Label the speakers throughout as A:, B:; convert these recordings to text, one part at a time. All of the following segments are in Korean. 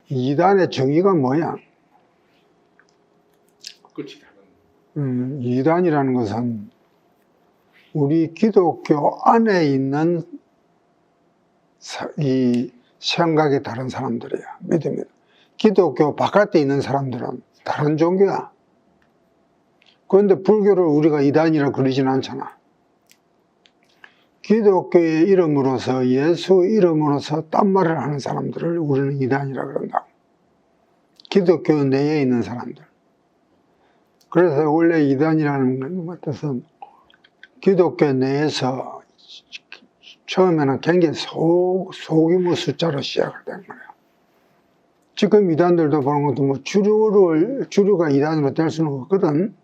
A: 이단의 정의가 뭐야?
B: 끝이 다른.
A: 이단이라는 것은 우리 기독교 안에 있는 이 생각이 다른 사람들이야. 믿음이. 기독교 바깥에 있는 사람들은 다른 종교야. 그런데 불교를 우리가 이단이라 그러진 않잖아. 기독교의 이름으로서, 예수 이름으로서 딴 말을 하는 사람들을 우리는 이단이라 그런다고. 기독교 내에 있는 사람들. 그래서 원래 이단이라는 것은 기독교 내에서 처음에는 굉장히 소규모 숫자로 시작을 된 거예요. 지금 이단들도 보는 것도 뭐 주류가 이단으로 될 수는 없거든.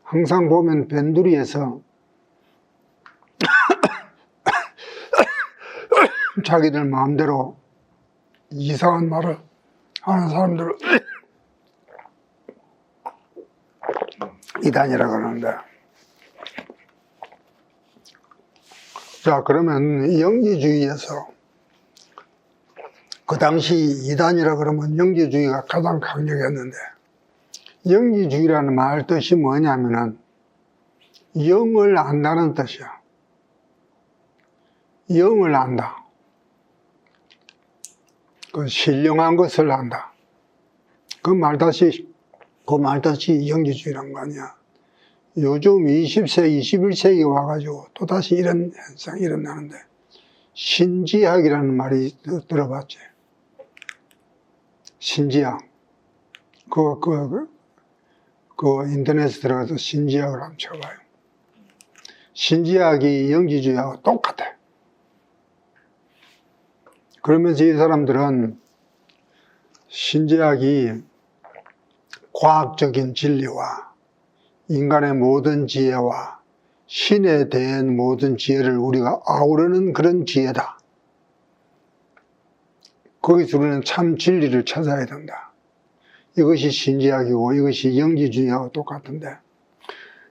A: 항상 보면 변두리에서 자기들 마음대로 이상한 말을 하는 사람들을 이단이라고 하는데, 자, 그러면 영지주의에서 그 당시 이단이라 그러면 영지주의가 가장 강력했는데, 영지주의라는 말 뜻이 뭐냐면은 영을 안다는 뜻이야. 영을 안다. 그 신령한 것을 안다. 그 말다시 영지주의란 거 아니야. 요즘 20세기, 21세기 와가지고 또다시 이런 현상이 일어나는데, 신지학이라는 말이 들어봤지? 신지학. 인터넷에 들어가서 신지학을 한번 쳐봐요. 신지학이 영지주의하고 똑같아. 그러면서 이 사람들은 신지학이 과학적인 진리와 인간의 모든 지혜와 신에 대한 모든 지혜를 우리가 아우르는 그런 지혜다. 거기서 우리는 참 진리를 찾아야 된다. 이것이 신지학이고 이것이 영지주의하고 똑같은데,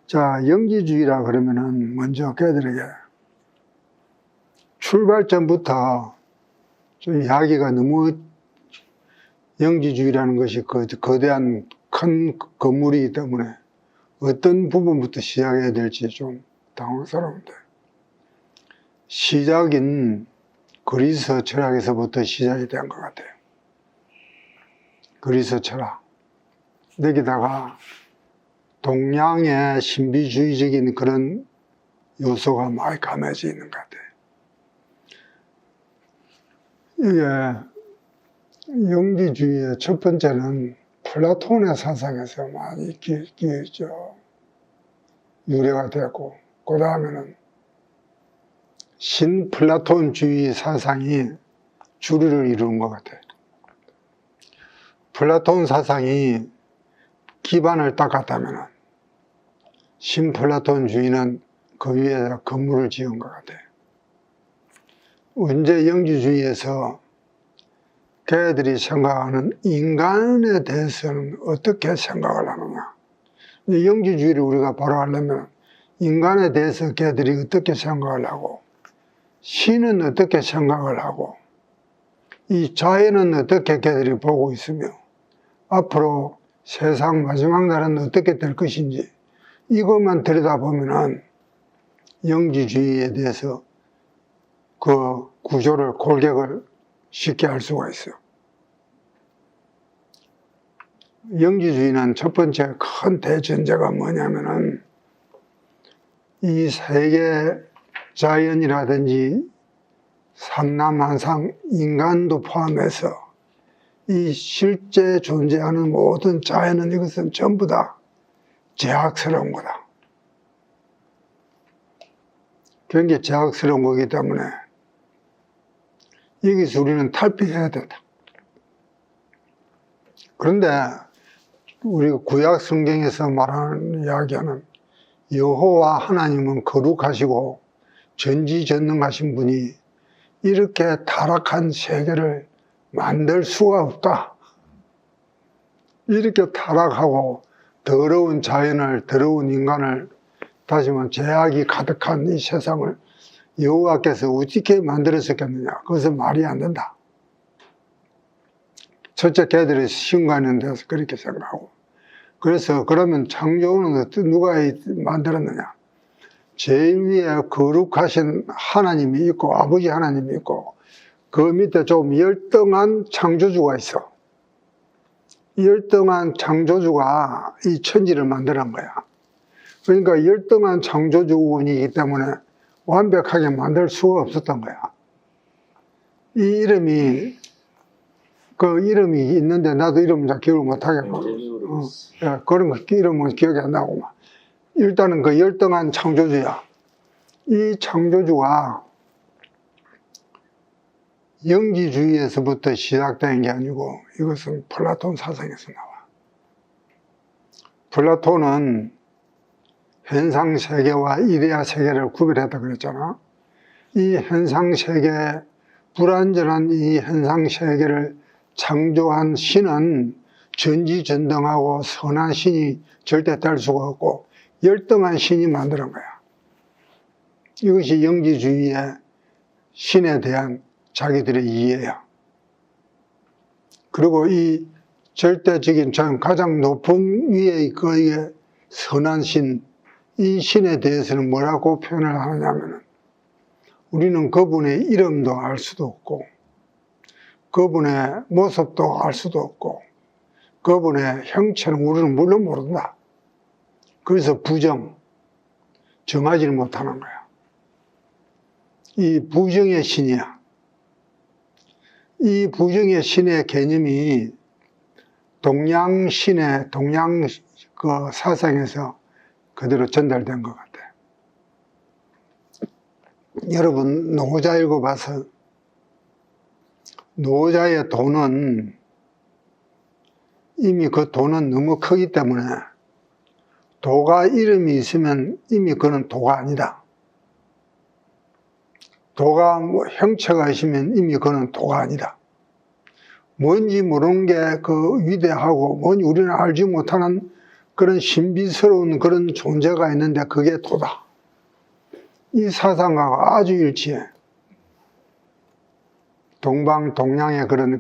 A: 자, 영지주의라 그러면은 먼저 걔들에게 출발점부터 좀 이야기가 너무 영지주의라는 것이 거대한 큰 건물이기 때문에 어떤 부분부터 시작해야 될지 좀 당황스러운데, 시작인 그리스 철학에서부터 시작이 된 것 같아요. 그리스 철학. 여기다가 동양의 신비주의적인 그런 요소가 많이 감해져 있는 것 같아요. 이게 영지주의의 첫 번째는 플라톤의 사상에서 많이 유래가 되었고, 그 다음에는 신플라톤주의 사상이 주류를 이루는 것 같아요. 플라톤 사상이 기반을 닦았다면 신플라톤주의는 그 위에 건물을 지은 것 같아요. 원제 영지주의에서 걔들이 생각하는 인간에 대해서는 어떻게 생각을 하느냐. 영지주의를 우리가 바로 하려면 인간에 대해서 걔들이 어떻게 생각을 하고, 신은 어떻게 생각을 하고, 이 자연은 어떻게 걔들이 보고 있으며, 앞으로 세상 마지막 날은 어떻게 될 것인지, 이것만 들여다보면은 영지주의에 대해서 그 구조를, 골격을 쉽게 알 수가 있어요. 영지주의는 첫 번째 큰 대전제가 뭐냐면은 이 세계 자연이라든지 삼남한상 인간도 포함해서 이 실제 존재하는 모든 자연은 이것은 전부 다 제약스러운 거다. 굉장히 제약스러운 거기 때문에 여기서 우리는 탈피해야 된다. 그런데 우리가 구약 성경에서 말하는 이야기하는 여호와 하나님은 거룩하시고 전지전능하신 분이 이렇게 타락한 세계를 만들 수가 없다. 이렇게 타락하고 더러운 자연을, 더러운 인간을, 다시 말하면 죄악이 가득한 이 세상을 여호와께서 어떻게 만들었었겠느냐. 그것은 말이 안 된다. 첫째 개들이 신고하는 데서 그렇게 생각하고. 그래서 그러면 창조는 누가 만들었느냐? 제일 위에 거룩하신 하나님이 있고 아버지 하나님이 있고 그 밑에 좀 열등한 창조주가 있어. 열등한 창조주가 이 천지를 만드는 거야. 그러니까 열등한 창조주이기 때문에 완벽하게 만들 수가 없었던 거야. 이 이름이 그 이름이 있는데 나도 이름 잘 기억을 못하겠고 그런 거 이름은 기억이 안 나고 막. 일단은 그 열등한 창조주야. 이 창조주가 영지주의에서부터 시작된 게 아니고 이것은 플라톤 사상에서 나와. 플라톤은 현상세계와 이데아 세계를 구별했다 그랬잖아. 이 현상세계, 불완전한 이 현상세계를 창조한 신은 전지전능하고 선한 신이 절대 될 수가 없고 열등한 신이 만드는 거야. 이것이 영지주의의 신에 대한 자기들의 이해야. 그리고 이 절대적인 가장 높은 위에 그 선한 신, 이 신에 대해서는 뭐라고 표현을 하느냐면은 우리는 그분의 이름도 알 수도 없고 그분의 모습도 알 수도 없고 그분의 형체는 우리는 물론 모른다. 그래서 정하지를 못하는 거야. 이 부정의 신이야. 이 부정의 신의 개념이 동양신의 동양 그 사상에서 그대로 전달된 것 같아. 여러분 노자 읽어봐서 노자의 도는 이미 그 도는 너무 크기 때문에 도가 이름이 있으면 이미 그는 도가 아니다. 도가 형체가 있으면 이미 그는 도가 아니다. 뭔지 모르는 게 그 위대하고 뭔지 우리는 알지 못하는 그런 신비스러운 그런 존재가 있는데 그게 도다. 이 사상과 아주 일치해. 동양의 그런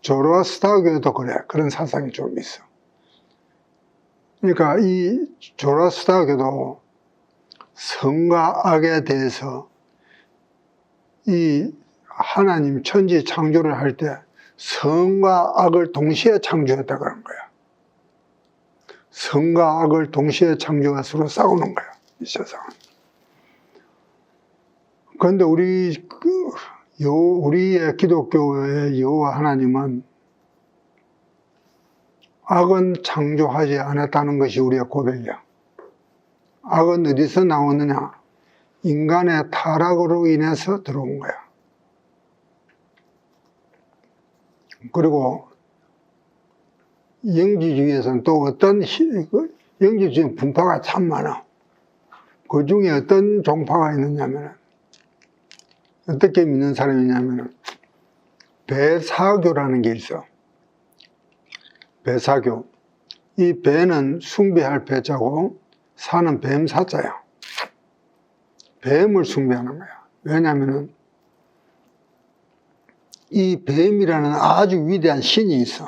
A: 조로아스터교도 그래. 그런 사상이 좀 있어. 그러니까 이 조로아스터교도 선과 악에 대해서 이 하나님 천지 창조를 할 때 선과 악을 동시에 창조했다 그런 거야. 선과 악을 동시에 창조가 서로 싸우는 거야. 이 세상은. 그런데 우리의 기독교의 여호와 하나님은 악은 창조하지 않았다는 것이 우리의 고백이야. 악은 어디서 나오느냐? 인간의 타락으로 인해서 들어온 거야. 그리고 영지주의에서는 또 영지주의 분파가 참 많아. 그 중에 어떤 종파가 있느냐면 어떻게 믿는 사람이냐면 배사교라는 게 있어. 배사교. 이 배는 숭배할 배자고 사는 뱀사자야. 뱀을 숭배하는 거야. 왜냐하면 이 뱀이라는 아주 위대한 신이 있어.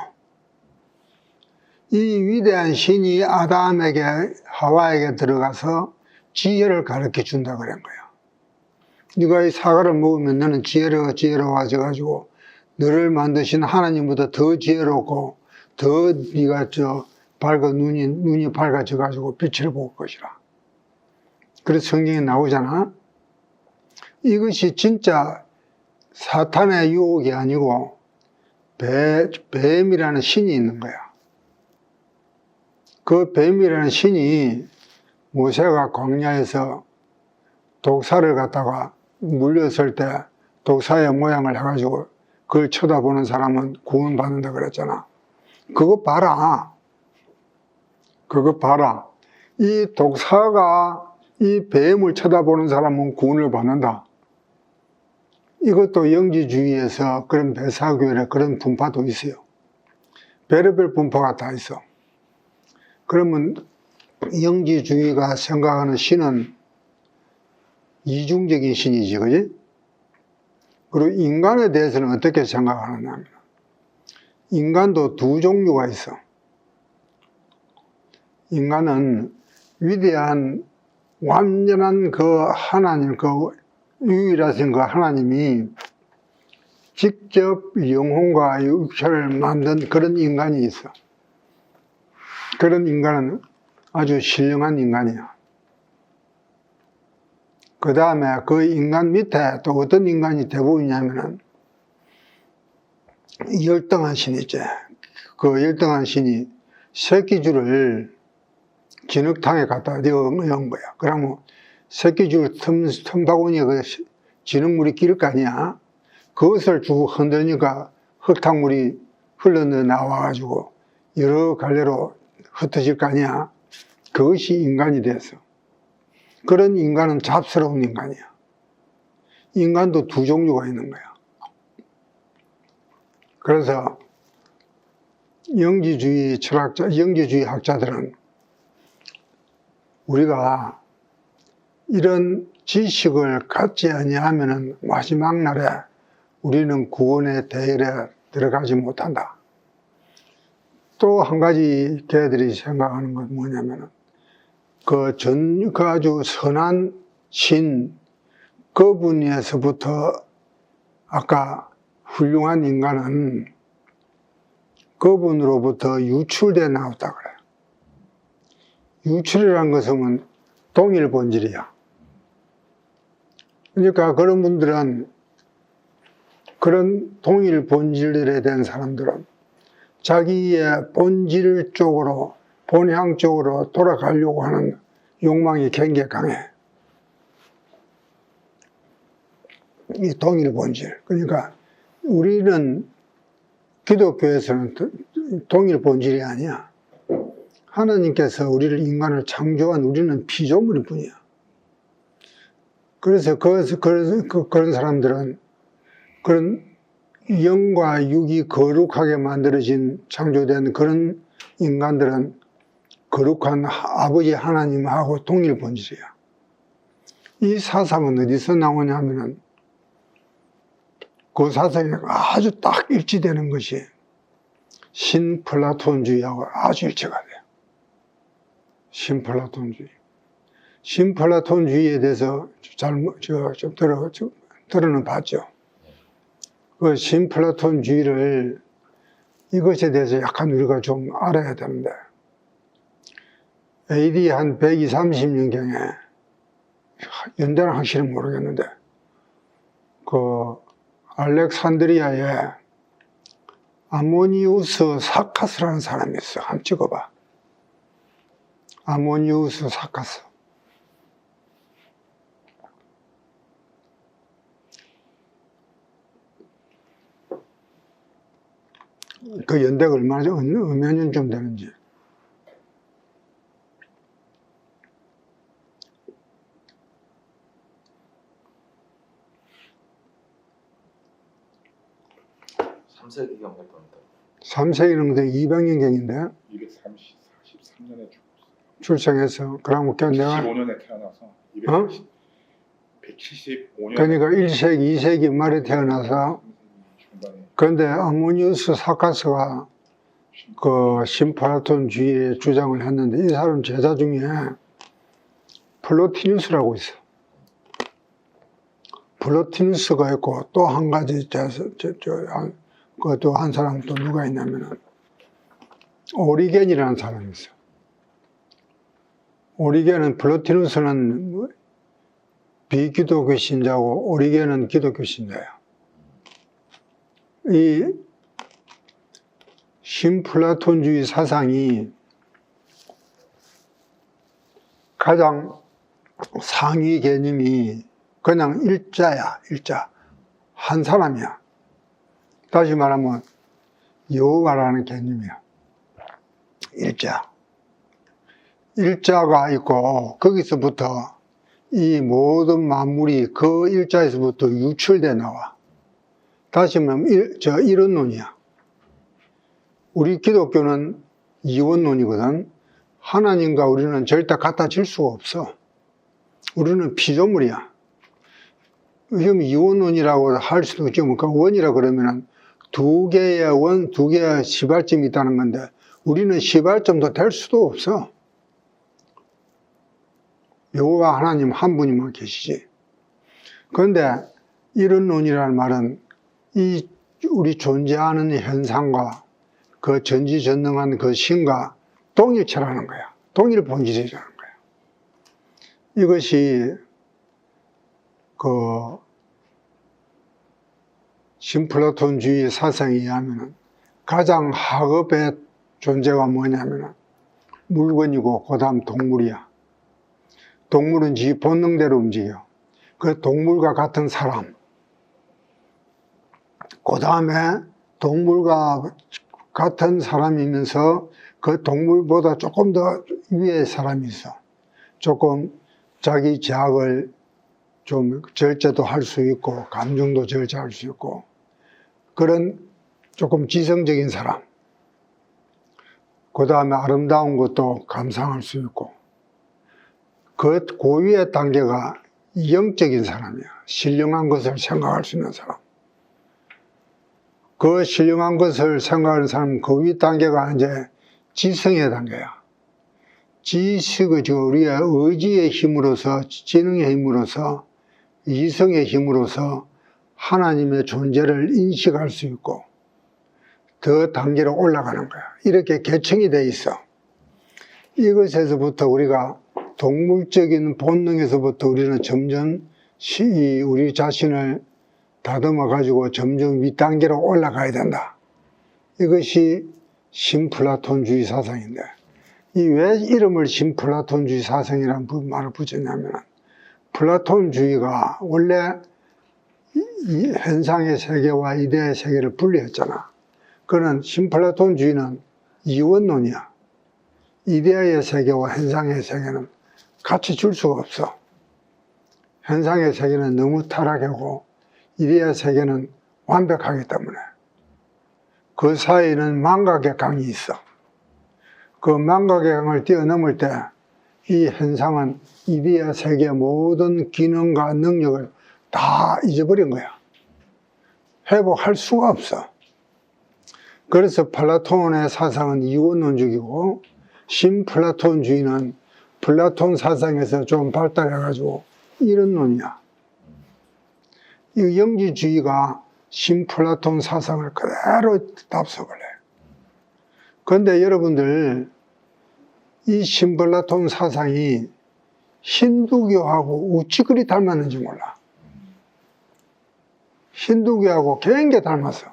A: 이 위대한 신이 아담에게 하와에게 들어가서 지혜를 가르쳐 준다 그런 거야. 네가 이 사과를 먹으면 너는 지혜로워져가지고 너를 만드신 하나님보다 더 지혜롭고 더 네가 눈이 밝아져가지고 빛을 볼 것이라. 그래서 성경에 나오잖아. 이것이 진짜 사탄의 유혹이 아니고 뱀이라는 신이 있는 거야. 그 뱀이라는 신이 모세가 광야에서 독사를 갖다가 물렸을 때 독사의 모양을 해가지고 그걸 쳐다보는 사람은 구원받는다 그랬잖아. 그거 봐라. 그거 봐라. 이 독사가 이 뱀을 쳐다보는 사람은 구원을 받는다. 이것도 영지주의에서 그런 배사교회 그런 분파도 있어요. 별의별 분파가 다 있어. 그러면 영지주의가 생각하는 신은 이중적인 신이지, 그지? 그리고 인간에 대해서는 어떻게 생각하느냐 하면 인간도 두 종류가 있어. 인간은 위대한 완전한 그 하나님, 그 유일하신 그 하나님이 직접 영혼과 육체를 만든 그런 인간이 있어. 그런 인간은 아주 신령한 인간이야. 그 다음에 그 인간 밑에 또 어떤 인간이 대부분이냐면은 열등한 신이지. 그 열등한 신이 새끼줄을 진흙탕에 갖다 넣은 거야. 그러면 새끼줄 틈바구니에 그 진흙물이 끼를 거 아니야. 그것을 주고 흔드니까 흙탕물이 흘러나와가지고 여러 갈래로 흩어질 거 아니야. 그것이 인간이 됐어. 그런 인간은 잡스러운 인간이야. 인간도 두 종류가 있는 거야. 그래서 영지주의 철학자, 영지주의 학자들은 우리가 이런 지식을 갖지 아니하면은 마지막 날에 우리는 구원의 대열에 들어가지 못한다. 또 한 가지 걔들이 생각하는 건 뭐냐면은 그 아주 선한 신, 그분에서부터 아까 훌륭한 인간은 그분으로부터 유출되어 나왔다 그래요. 유출이라는 것은 동일 본질이야. 그러니까 그런 분들은, 그런 동일 본질에 대한 사람들은 자기의 본질 쪽으로, 본향 쪽으로 돌아가려고 하는 욕망이 굉장히 강해. 이 동일 본질. 그러니까 우리는 기독교에서는 동일 본질이 아니야. 하나님께서 우리를, 인간을 창조한 우리는 피조물일 뿐이야. 그래서 그런 사람들은, 그런 영과 육이 거룩하게 만들어진, 창조된 그런 인간들은 거룩한 아버지 하나님하고 동일 본질이야. 이 사상은 어디서 나오냐 하면은 그 사상이 아주 딱 일치되는 것이 신플라톤주의하고 아주 일치가 돼요. 신플라톤주의. 신플라톤주의에 대해서 좀 들어는 봤죠. 그 신플라톤주의를, 이것에 대해서 약간 우리가 좀 알아야 되는데, AD 한 120, 30년경에, 연대는 확실히 모르겠는데, 그 알렉산드리아에 아모니우스 사카스라는 사람이 있어. 한번 찍어봐. 아모니우스 사카스. 그 연대가 얼마나, 몇 년쯤 되는지.
B: (3세기경) 했던데.
A: 3세기는 200년경인데
B: 243년에
A: 출생해서, 그러면 내가
B: 175년에 태어나서 175년.
A: 그러니까 1세기, 2세기 말에 태어나서, 그런데 아모니우스 사카스가 그 신플라톤주의의 주장을 했는데, 이 사람 제자 중에 플로티누스라고 있어. 플로티누스가 있고, 또 한 가지, 또 한 사람 또 누가 있냐면은, 오리겐이라는 사람이 있어. 오리겐은, 플로티누스는 비기독교 신자고, 오리겐은 기독교 신자야. 이 신플라톤주의 사상이 가장 상위 개념이 그냥 일자야, 일자. 한 사람이야. 다시 말하면 여호와라는 개념이야. 일자. 일자가 있고 거기서부터 이 모든 만물이 그 일자에서부터 유출돼 나와. 다시 말하면 이론론이야. 우리 기독교는 이원론이거든. 하나님과 우리는 절대 갖다 질 수가 없어. 우리는 피조물이야. 그럼 이원론이라고 할 수도 있지. 그러니까 원이라 그러면은 두 개의 원, 두 개의 시발점이 있다는 건데 우리는 시발점도 될 수도 없어. 여호와 하나님 한 분이만 계시지. 그런데 이런 논이라는 말은 이 우리 존재하는 현상과 그 전지전능한 그 신과 동일체라는 거야. 동일 본질이라는 거야. 이것이 그 신플라톤주의 사상에 의하면 가장 하급의 존재가 뭐냐면 물건이고 그 다음 동물이야. 동물은 지 본능대로 움직여. 그 동물과 같은 사람. 그 다음에 동물과 같은 사람이면서 그 동물보다 조금 더 위에 사람이 있어. 조금 자기 제약을 좀 절제도 할 수 있고 감정도 절제할 수 있고 그런 조금 지성적인 사람. 그 다음에 아름다운 것도 감상할 수 있고 그 고위의 단계가 영적인 사람이야. 신령한 것을 생각할 수 있는 사람. 그 신령한 것을 생각하는 사람은 그 위 단계가 이제 지성의 단계야. 지식의 우리의 의지의 힘으로서 지능의 힘으로서 이성의 힘으로서 하나님의 존재를 인식할 수 있고 더 단계로 올라가는 거야. 이렇게 계층이 돼 있어. 이것에서부터 우리가 동물적인 본능에서부터 우리는 점점 우리 자신을 다듬어 가지고 점점 윗단계로 올라가야 된다. 이것이 신플라톤주의 사상인데 이 왜 이름을 신플라톤주의 사상이라는 말을 붙였냐면 플라톤주의가 원래 이 현상의 세계와 이데의 세계를 분리했잖아. 그는 신플라톤주의는 이원론이야. 이데의 세계와 현상의 세계는 같이 줄 수가 없어. 현상의 세계는 너무 타락하고 이데의 세계는 완벽하기 때문에 그 사이에는 망각의 강이 있어. 그 망각의 강을 뛰어넘을 때 이 현상은 이데의 세계의 모든 기능과 능력을 다 잊어버린 거야. 회복할 수가 없어. 그래서 플라톤의 사상은 이원론적이고 신플라톤주의는 플라톤 사상에서 좀 발달해가지고 이런 논이야. 이 영지주의가 신플라톤 사상을 그대로 답습을 해. 그런데 여러분들 이 신플라톤 사상이 힌두교하고 어찌 그리 닮았는지 몰라. 힌두교하고 굉장히 닮았어.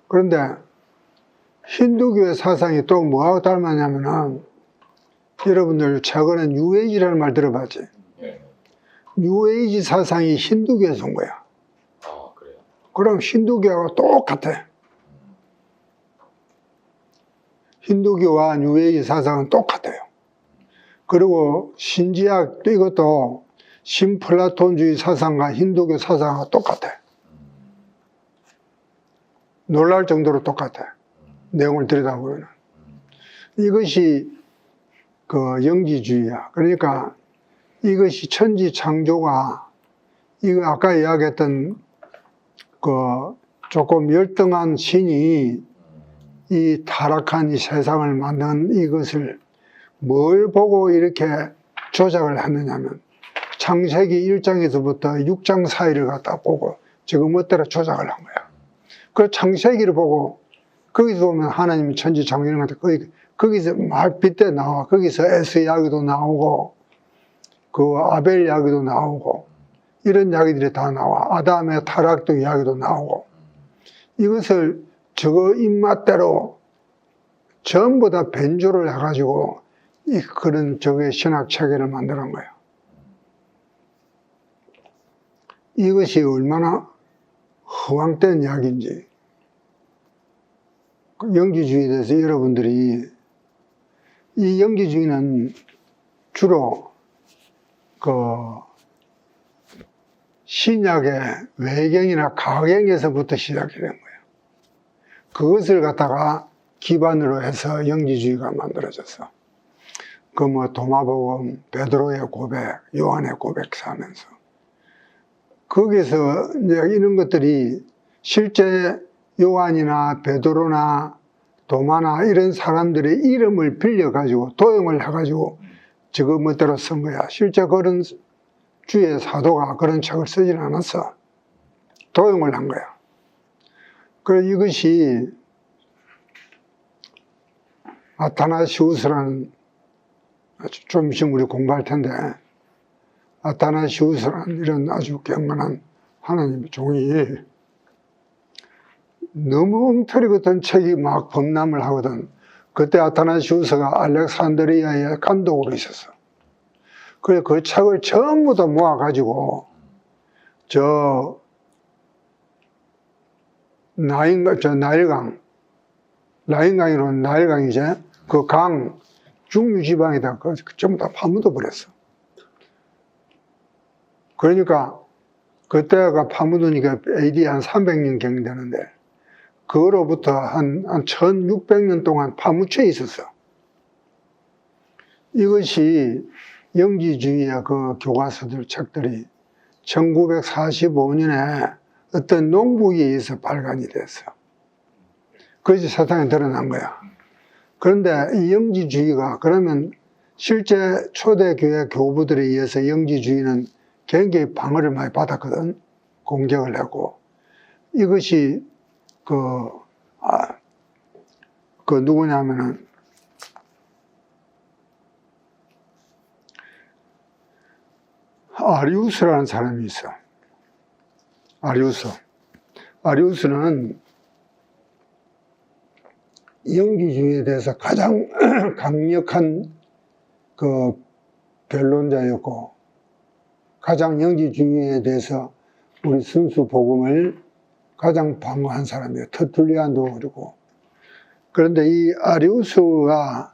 A: 그런데 힌두교의 사상이 또 뭐하고 닮았냐면은 여러분들 최근에 뉴에이지라는 말 들어봤지?
B: 네.
A: 뉴에이지 사상이 힌두교에서 온 거야.
B: 아, 그래요?
A: 그럼 힌두교하고 똑같아. 힌두교와 뉴에이지 사상은 똑같아요. 그리고 신지학 이것도 신플라톤주의 사상과 힌두교 사상과 똑같아. 놀랄 정도로 똑같아. 내용을 들여다보면. 이것이 그 영지주의야. 그러니까 이것이 천지 창조가 이거 아까 이야기했던 그 조금 열등한 신이 이 타락한 이 세상을 만든 이것을 뭘 보고 이렇게 조작을 했느냐면 창세기 1장에서부터 6장 사이를 갖다 보고 지금 멋대로 조작을 한 거야. 그 창세기를 보고 거기서 보면 하나님이 천지 창조를 갖다 거기서 말빛 때 나와. 거기서 에스 이야기도 나오고 그 아벨 이야기도 나오고 이런 이야기들이 다 나와. 아담의 타락도 이야기도 나오고 이것을 저거 입맛대로 전부 다 변조를 해가지고 그런 저게 신학 체계를 만드는 거예요. 이것이 얼마나 허황된 이야기인지. 영지주의에 대해서 여러분들이 이 영지주의는 주로 그 신약의 외경이나 가경에서부터 시작이 된 거예요. 그것을 갖다가 기반으로 해서 영지주의가 만들어졌어. 그 뭐 도마복음, 베드로의 고백, 요한의 고백 하면서 거기서 이제 이런 것들이 실제 요한이나 베드로나 도마나 이런 사람들의 이름을 빌려가지고 도용을 해가지고 저거 멋대로 쓴 거야. 실제 그런 주의 사도가 그런 책을 쓰지는 않았어. 도용을 한 거야. 그래서 이것이 아타나시우스라는, 좀 있으면 우리 공부할 텐데, 아타나시우스라는 이런 아주 경건한 하나님의 종이 너무 엉터리 같은 책이 막 범람을 하거든. 그때 아타나시우스가 알렉산드리아의 감독으로 있었어. 그래서 그 책을 전부 다 모아가지고 라인강이로는 나일강이지, 그 강 중유지방에다 전부 다 파묻어 버렸어. 그러니까 그때가 파묻으니까 AD 한 300년경 되는데, 그로부터 한 1600년 동안 파묻혀 있었어. 이것이 영지주의의 그 교과서들 책들이 1945년에 어떤 농부에 의해서 발간이 됐어. 그것이 세상에 드러난 거야. 그런데 이 영지주의가, 그러면 실제 초대교회 교부들에 의해서 영지주의는 굉장히 방어를 많이 받았거든. 공격을 했고. 이것이 누구냐면은, 아리우스라는 사람이 있어. 아리우스는 영지주의에 대해서 가장 강력한 그 변론자였고, 가장 영지주의에 대해서 우리 순수 복음을 가장 방어한 사람이에요. 터툴리안도 그러고. 그런데 이 아리우스가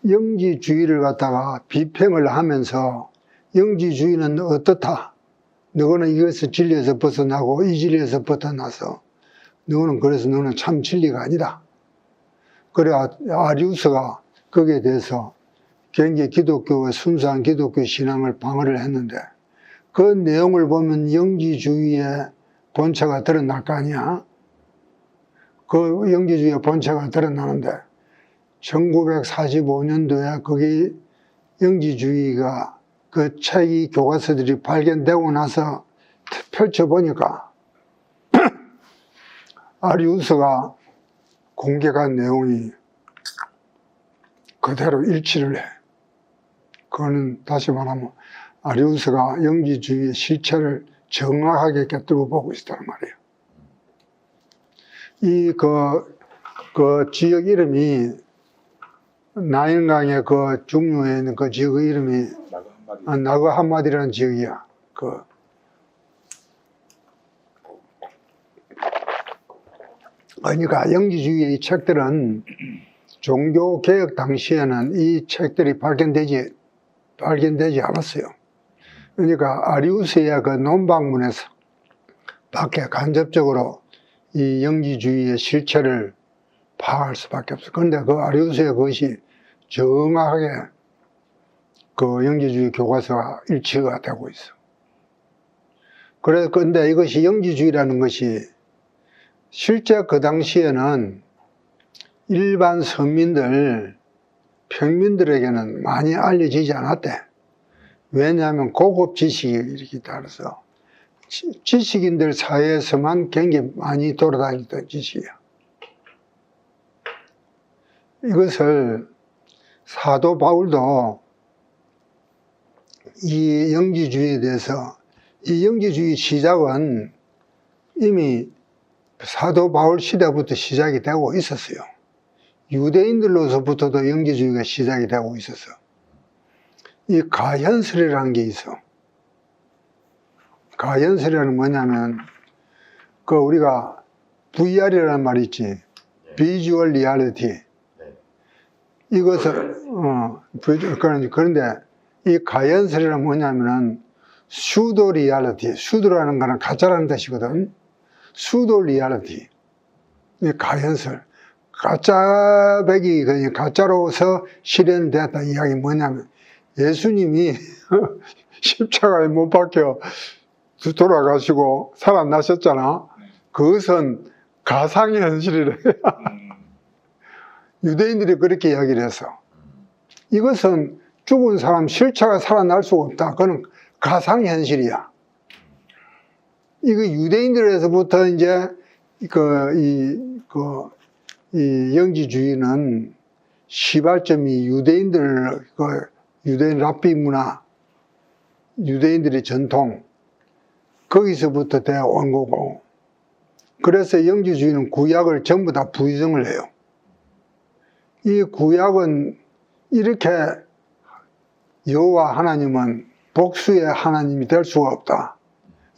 A: 영지주의를 갖다가 비평을 하면서, 영지주의는 어떻다? 너는 이것을 진리에서 벗어나고 이 진리에서 벗어나서 너는 참 진리가 아니다. 그래 아리우스가 거기에 대해서 굉장히 기독교의 순수한 기독교 신앙을 방어를 했는데, 그 내용을 보면 영지주의의 본체가 드러날 거 아니야. 그 영지주의의 본체가 드러나는데 1945년도에 거기 영지주의가 그 책이 교과서들이 발견되고 나서 펼쳐보니까 아리우스가 공개한 내용이 그대로 일치를 해. 그거는 다시 말하면 아리우스가 영지주의의 실체를 정확하게 꿰뚫어 보고 있다는 말이에요. 그 지역 이름이, 나일강의 그 중류에 있는 그 지역 이름이 나그 한마디라는 지역이야. 그러니까 영지주의의 이 책들은 종교개혁 당시에는 이 책들이 발견되지 않았어요. 그러니까 아리우스의 그 논방문에서 밖에 간접적으로 이 영지주의의 실체를 파악할 수밖에 없어요. 그런데 그 아리우스의 그것이 정확하게 그 영지주의 교과서가 일치가 되고 있어. 그런데 이것이 영지주의라는 것이 실제 그 당시에는 일반 서민들, 평민들에게는 많이 알려지지 않았대. 왜냐하면 고급 지식이 이렇게 따라서 지식인들 사이에서만 굉장히 많이 돌아다녔던 지식이야. 이것을 사도 바울도 이 영지주의에 대해서, 이 영지주의 시작은 이미 사도 바울 시대부터 시작이 되고 있었어요. 유대인들로서부터도 영지주의가 시작이 되고 있었어. 이 가현설이라는 게 있어. 가현설이라는 뭐냐면, 우리가 VR이라는 말이 있지. 비주얼 리얼리티. 이것을, 그런데 이 가현설이란 뭐냐면은, 슈도 리얼리티. 슈도라는 거는 가짜라는 뜻이거든. 슈도 리얼리티. 이 가현설. 가짜백이 그냥 가짜로서 실현되었다 이야기 뭐냐면, 예수님이 십자가에 못 박혀 돌아가시고 살아나셨잖아. 그것은 가상현실이래. 유대인들이 그렇게 이야기를 해서 이것은 죽은 사람 실체가 살아날 수가 없다. 그건 가상현실이야. 이거 유대인들에서부터 이제 이 영지주의는 시발점이 유대인들, 유대인 랍비 문화, 유대인들의 전통, 거기서부터 되어온 거고, 그래서 영지주의는 구약을 전부 다 부정을 해요. 이 구약은 이렇게 여호와 하나님은 복수의 하나님이 될 수가 없다.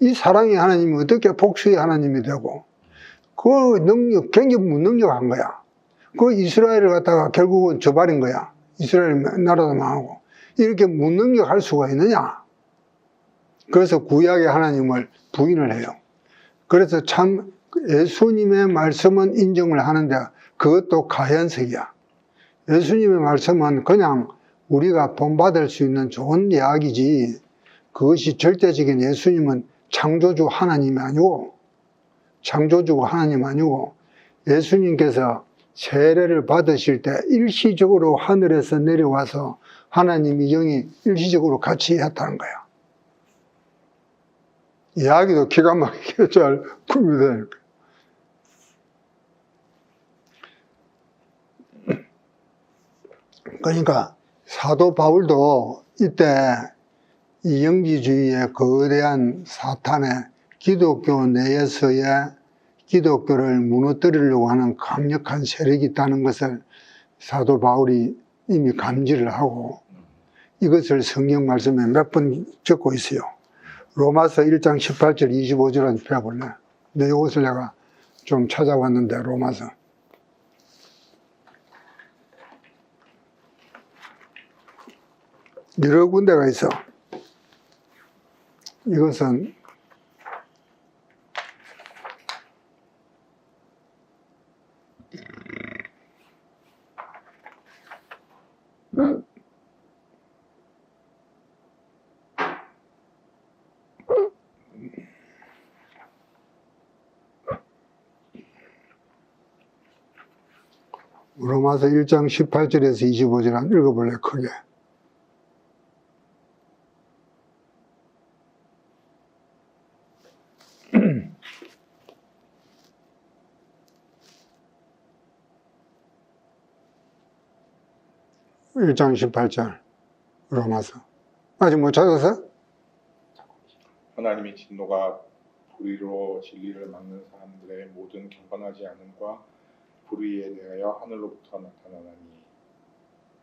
A: 이 사랑의 하나님이 어떻게 복수의 하나님이 되고, 그 능력, 굉장히 무능력한 거야. 그 이스라엘을 갖다가 결국은 저버린 거야. 이스라엘 나라도 망하고. 이렇게 무능력할 수가 있느냐? 그래서 구약의 하나님을 부인을 해요. 그래서 참 예수님의 말씀은 인정을 하는데 그것도 가현석이야. 예수님의 말씀은 그냥 우리가 본받을 수 있는 좋은 이야기지, 그것이 절대적인 예수님은 창조주 하나님이 아니고, 창조주 하나님 아니고, 예수님께서 세례를 받으실 때 일시적으로 하늘에서 내려와서 하나님이 영이 일시적으로 같이 했다는 거야. 이야기도 기가 막히게 잘 구비되는 거야. 그러니까 사도 바울도 이때 이 영지주의의 거대한 사탄의 기독교 내에서의 기독교를 무너뜨리려고 하는 강력한 세력이 있다는 것을 사도 바울이 이미 감지를 하고 이것을 성경 말씀에 몇 번 적고 있어요. 로마서 1장 18절 25절을 펴볼래? 근데 이것을 내가 좀 찾아왔는데, 로마서 여러 군데가 있어. 이것은 로마서 1장 18절에서 25절 한 읽어볼래, 크게. (1장 18절) 로마서. 아직 못 찾았어?
B: 하나님의 진노가 불의로 진리를 막는 사람들의 모든 경건하지 않음과 불의에 대하여 하늘로부터 나타나나니.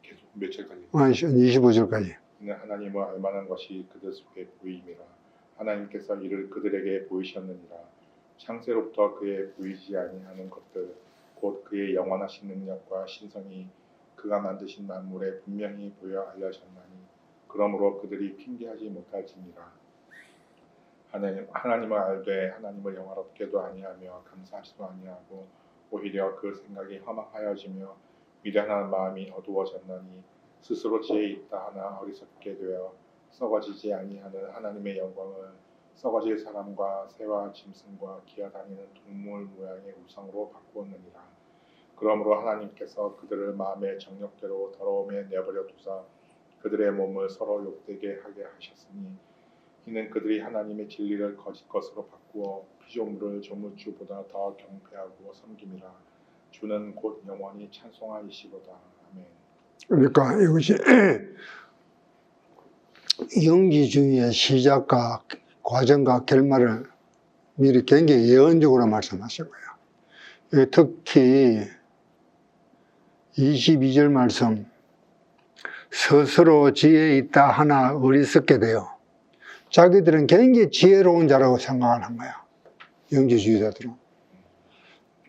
B: 계속 몇 절까지?
A: 25절까지.
B: 이는 하나님을 알만한 것이 그들 속에 보임이라. 하나님께서 이를 그들에게 보이셨느니라. 창세로부터 그의 보이지 아니하는 것들 곧 그의 영원하신 능력과 신성이 그가 만드신 만물에 분명히 보여 알려졌나니 그러므로 그들이 핑계하지 못할지니라. 하나님을 알되 하나님을 영화롭게도 아니하며 감사하지도 아니하고 오히려 그 생각이 허망하여지며 미련한 마음이 어두워졌나니 스스로 지혜 있다 하나 어리석게 되어 썩어지지 아니하는 하나님의 영광을 썩어질 사람과 새와 짐승과 기어다니는 동물 모양의 우상으로 바꾸었느니라. 그러므로 하나님께서 그들을 마음의 정욕대로 더러움에 내버려 두사 그들의 몸을 서로 욕되게 하게 하셨으니 이는 그들이 하나님의 진리를 거짓 것으로 바꾸어 피조물을 조물주보다 더 경배하고 섬김이라. 주는 곧 영원히 찬송하시리로다. 아멘.
A: 그러니까 이것이 영지주의의 시작과 과정과 결말을 미리 굉장히 예언적으로 말씀하신 거예요. 특히 22절 말씀, 스스로 지혜 있다 하나 어리석게 돼요. 자기들은 굉장히 지혜로운 자라고 생각을 거야. 영지주의자들은.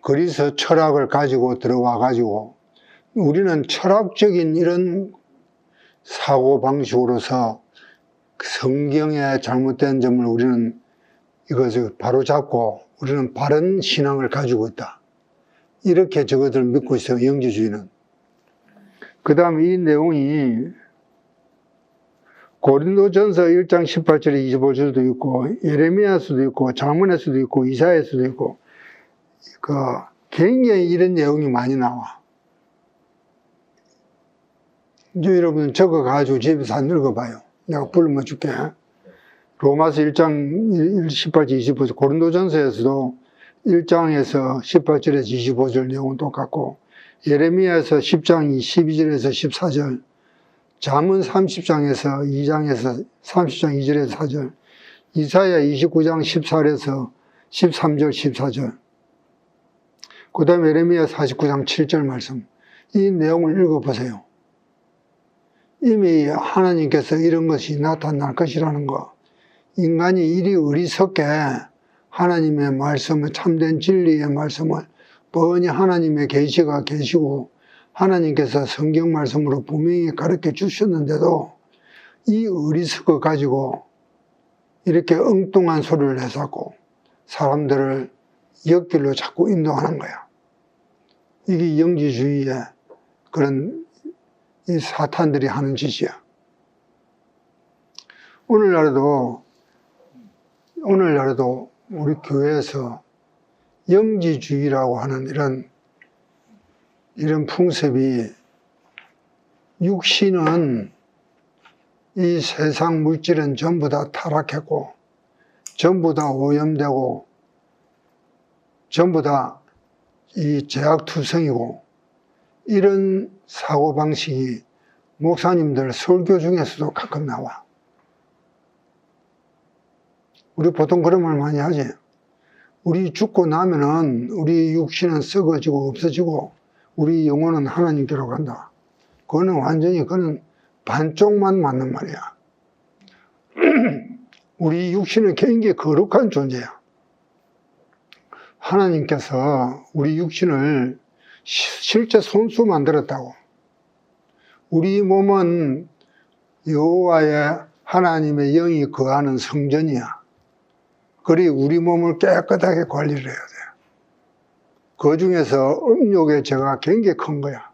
A: 그래서 철학을 가지고 들어와 가지고 우리는 철학적인 이런 사고방식으로서 성경의 잘못된 점을 우리는 이것을 바로잡고 우리는 바른 신앙을 가지고 있다. 이렇게 저것을 믿고 있어요. 영지주의는. 그 다음 이 내용이 고린도전서 1장 18절 25절도 있고 예레미야서도 있고 잠언에서도 있고 이사야서도 있고 굉장히 이런 내용이 많이 나와. 이제 여러분 적어가지고 집에서 한 읽어봐요. 내가 불러 줄게. 로마서 1장 18절 25절, 고린도전서에서도 1장에서 18절에서 25절 내용은 똑같고, 예레미야에서 10장 12절에서 14절, 잠언 30장에서 2장에서 30장 2절에서 4절, 이사야 29장 14절에서 13절 14절, 그 다음에 예레미야 49장 7절 말씀, 이 내용을 읽어보세요. 이미 하나님께서 이런 것이 나타날 것이라는 거, 인간이 이리 어리석게 하나님의 말씀을, 참된 진리의 말씀을 뻔히 하나님의 계시가 계시고 하나님께서 성경 말씀으로 분명히 가르쳐 주셨는데도 이 어리석어 가지고 이렇게 엉뚱한 소리를 해서고 사람들을 역길로 자꾸 인도하는 거야. 이게 영지주의의 그런 이 사탄들이 하는 짓이야. 오늘날에도 우리 교회에서 영지주의라고 하는 이런 풍습이, 육신은, 이 세상 물질은 전부 다 타락했고 전부 다 오염되고 전부 다 이 제약투성이고, 이런 사고방식이 목사님들 설교 중에서도 가끔 나와. 우리 보통 그런 말 많이 하지. 우리 죽고 나면은 우리 육신은 썩어지고 없어지고 우리 영혼은 하나님께로 간다. 그거는 반쪽만 맞는 말이야. 우리 육신은 굉장히 거룩한 존재야. 하나님께서 우리 육신을 실제 손수 만들었다고. 우리 몸은 여호와의 하나님의 영이 거하는 성전이야. 그리 우리 몸을 깨끗하게 관리를 해야 돼. 그 중에서 음욕의 죄가 굉장히 큰 거야.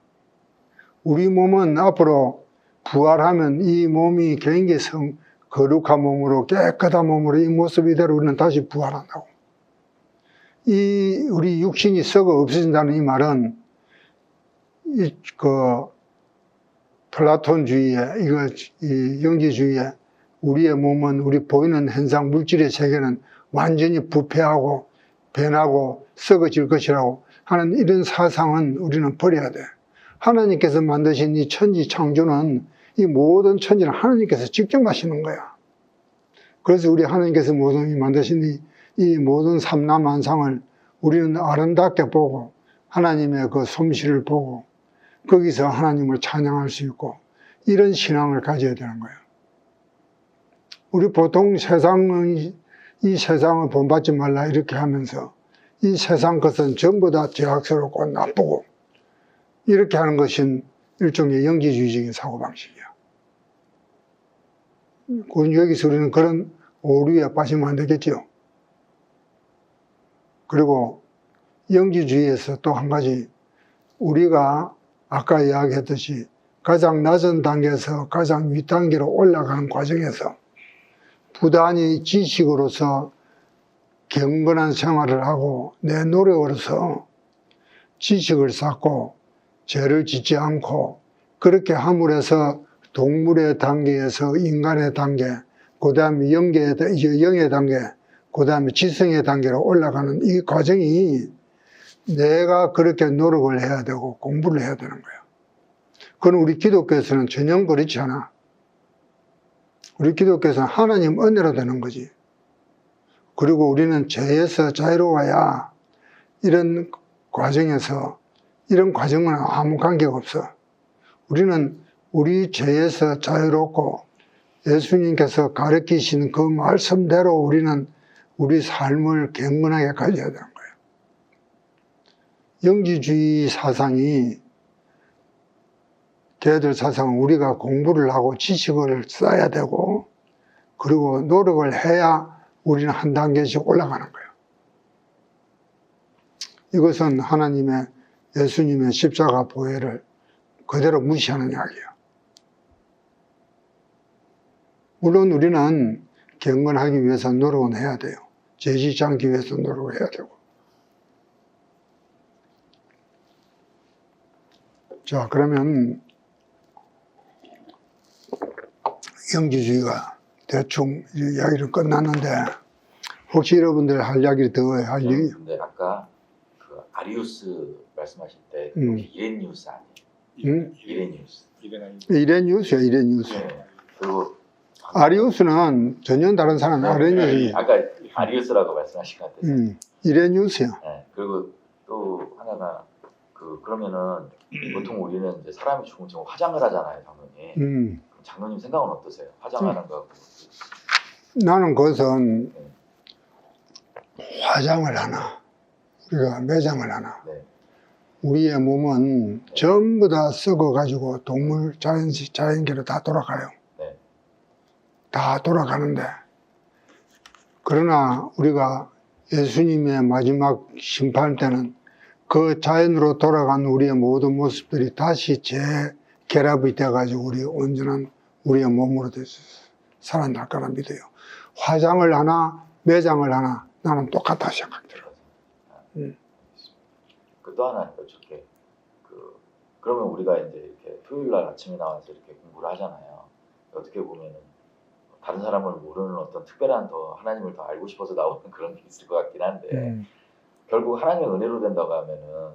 A: 우리 몸은 앞으로 부활하면 이 몸이 굉장히 거룩한 몸으로, 깨끗한 몸으로 이 모습 이대로 우리는 다시 부활한다고. 우리 육신이 썩어 없어진다는 이 말은 플라톤주의에, 이 영지주의에 우리의 몸은, 우리 보이는 현상 물질의 세계는 완전히 부패하고 변하고 썩어질 것이라고 하는 이런 사상은 우리는 버려야 돼. 하나님께서 만드신 이 천지 창조는, 이 모든 천지는 하나님께서 직접 하시는 거야. 그래서 우리 하나님께서 만드신 이 모든 삼라만상을 우리는 아름답게 보고 하나님의 그 솜씨를 보고 거기서 하나님을 찬양할 수 있고, 이런 신앙을 가져야 되는 거예요. 우리 보통 이 세상을 본받지 말라 이렇게 하면서 이 세상 것은 전부 다 죄악스럽고 나쁘고 이렇게 하는 것은 일종의 영지주의적인 사고방식이야. 여기서 우리는 그런 오류에 빠지면 안 되겠죠. 그리고 영지주의에서 또 한 가지, 우리가 아까 이야기했듯이 가장 낮은 단계에서 가장 윗단계로 올라가는 과정에서 부단히 지식으로서 경건한 생활을 하고 내 노력으로서 지식을 쌓고 죄를 짓지 않고, 그렇게 함으로 해서 동물의 단계에서 인간의 단계, 그 다음에 영의 단계, 그 다음에 지성의 단계로 올라가는 이 과정이 내가 그렇게 노력을 해야 되고 공부를 해야 되는 거예요. 그건 우리 기독교에서는 전혀 그렇지 않아. 우리 기독교에서는 하나님 은혜로 되는 거지. 그리고 우리는 죄에서 자유로워야, 이런 과정은 아무 관계가 없어. 우리는 우리 죄에서 자유롭고 예수님께서 가르치신 그 말씀대로 우리는 우리 삶을 경건하게 가져야 되는 거예요. 영지주의 사상이, 걔들 사상은 우리가 공부를 하고 지식을 쌓아야 되고 그리고 노력을 해야 우리는 한 단계씩 올라가는 거예요. 이것은 하나님의, 예수님의 십자가 보혈을 그대로 무시하는 이야기예요. 물론 우리는 경건하기 위해서 노력은 해야 돼요. 죄 짓지 않기 위해서 노력을 해야 되고. 자, 그러면 영지주의가 대충 이야기를 끝났는데 혹시 여러분들 할 이야기를 더 할 얘기?
C: 근데 아까 그 아리우스 말씀하실 때
A: 음.
C: 여기 이레니우스 아니에요? 이레니우스.
A: 이레니우스야, 이레니우스.
C: 네. 그리고
A: 아리우스는 전혀 다른 사람, 아레니우스.
C: 아까 아리우스라고 말씀하신 것 같아서.
A: 이레니우스야.
C: 네. 그리고 또 하나가 그러면은 보통 우리는 이제 사람이 죽으면 지금 화장을 하잖아요, 장로님. 그럼 장로님 생각은 어떠세요? 화장하는 거.
A: 나는 그것은 화장을 하나, 우리가 매장을 하나.
C: 네.
A: 우리의 몸은 전부 다 썩어가지고 동물, 자연계로 다 돌아가요.
C: 네.
A: 다 돌아가는데, 그러나 우리가 예수님의 마지막 심판 때는 그 자연으로 돌아간 우리의 모든 모습들이 다시 재결합이 돼가지고 우리 온전한 우리의 몸으로 돼서 살아날 거라 믿어요. 화장을 하나, 매장을 하나, 나는 똑같다 생각 들어요.
C: 또 하나 어떻게 그러면 우리가 이제 이렇게 토요일 날 아침에 나와서 이렇게 공부를 하잖아요. 어떻게 보면은 다른 사람을 모르는 어떤 특별한 더 하나님을 더 알고 싶어서 나오는 그런 게 있을 것 같긴 한데 결국 하나님의 은혜로 된다고 하면은